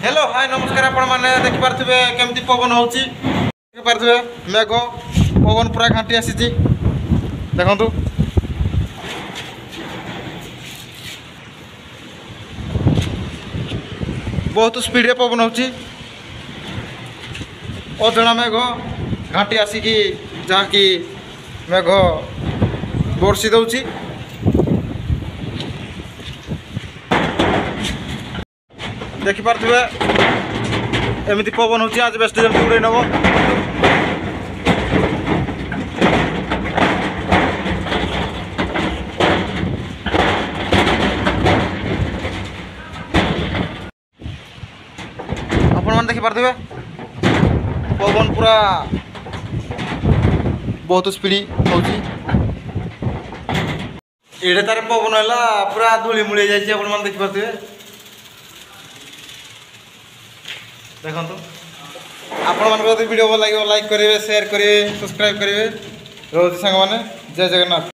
Hello hi नमस्कार आपण माने देखि पारथिबे केमती पवन होउची देखि पारथिबे मेघ पवन पूरा घाटी आसीची देखंतु बहुत स्पीड रे पवन होउची अजणा मेघ घाटी आसीकी जहा कि मेघ बरसी दउची देखि पारथिबे एमती पवन होची आज बेस्ट जम उड़े नबो आपण मान देखि पारथिबे पवन पूरा बहुत स्पीड होची एडे तार पवन हैला पूरा धूली मुळे जायची आपण मान देखि पारथिबे देखो आपण मान वीडियो भल लगे लाइक करेंगे शेयर करेंगे सब्सक्राइब करेंगे रोज सांग मैंने जय जगन्नाथ।